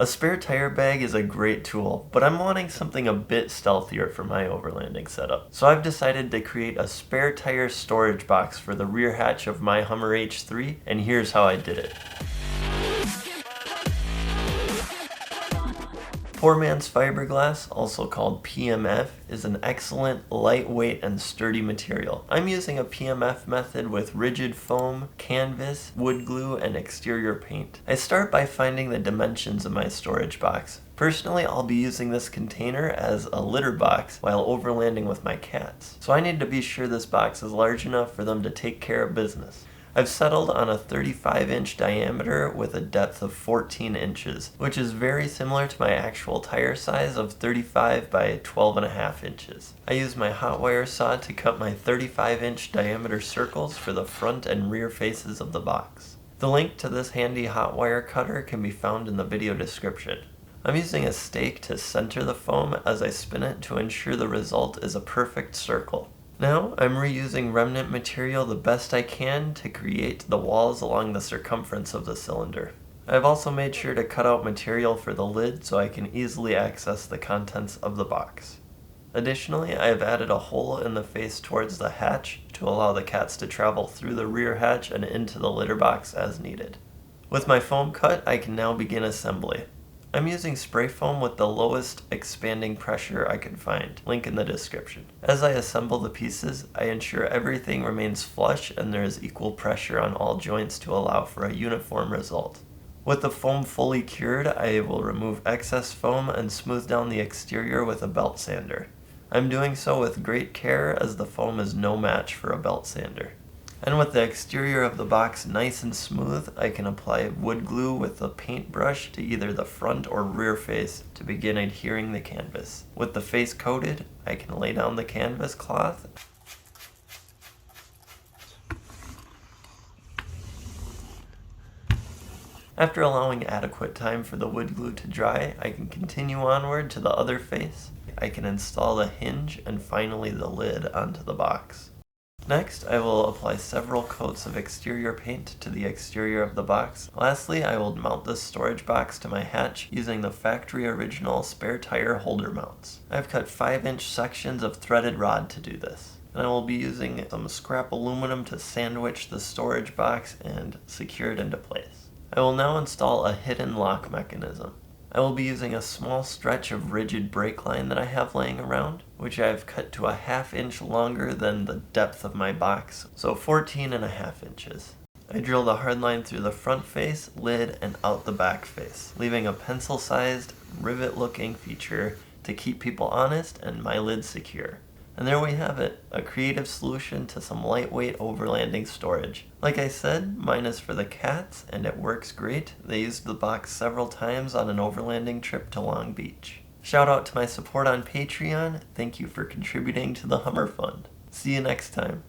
A spare tire bag is a great tool, but I'm wanting something a bit stealthier for my overlanding setup. So I've decided to create a spare tire storage box for the rear hatch of my Hummer H3, and here's how I did it. Poor man's fiberglass, also called PMF, is an excellent, lightweight, and sturdy material. I'm using a PMF method with rigid foam, canvas, wood glue, and exterior paint. I start by finding the dimensions of my storage box. Personally, I'll be using this container as a litter box while overlanding with my cats. So I need to be sure this box is large enough for them to take care of business. I've settled on a 35-inch diameter with a depth of 14 inches, which is very similar to my actual tire size of 35 by 12.5 inches. I use my hot wire saw to cut my 35-inch diameter circles for the front and rear faces of the box. The link to this handy hot wire cutter can be found in the video description. I'm using a stake to center the foam as I spin it to ensure the result is a perfect circle. Now, I'm reusing remnant material the best I can to create the walls along the circumference of the cylinder. I've also made sure to cut out material for the lid so I can easily access the contents of the box. Additionally, I have added a hole in the face towards the hatch to allow the cats to travel through the rear hatch and into the litter box as needed. With my foam cut, I can now begin assembly. I'm using spray foam with the lowest expanding pressure I could find, link in the description. As I assemble the pieces, I ensure everything remains flush and there is equal pressure on all joints to allow for a uniform result. With the foam fully cured, I will remove excess foam and smooth down the exterior with a belt sander. I'm doing so with great care as the foam is no match for a belt sander. And with the exterior of the box nice and smooth, I can apply wood glue with a paintbrush to either the front or rear face to begin adhering the canvas. With the face coated, I can lay down the canvas cloth. After allowing adequate time for the wood glue to dry, I can continue onward to the other face. I can install the hinge and finally the lid onto the box. Next, I will apply several coats of exterior paint to the exterior of the box. Lastly, I will mount this storage box to my hatch using the factory original spare tire holder mounts. I've cut 5-inch sections of threaded rod to do this. And I will be using some scrap aluminum to sandwich the storage box and secure it into place. I will now install a hidden lock mechanism. I will be using a small stretch of rigid brake line that I have laying around, which I have cut to a 1/2 inch longer than the depth of my box, so 14.5 inches. I drill the hard line through the front face, lid, and out the back face, leaving a pencil-sized, rivet-looking feature to keep people honest and my lid secure. And there we have it, a creative solution to some lightweight overlanding storage. Like I said, mine is for the cats, and it works great. They used the box several times on an overlanding trip to Long Beach. Shout out to my support on Patreon. Thank you for contributing to the Hummer Fund. See you next time.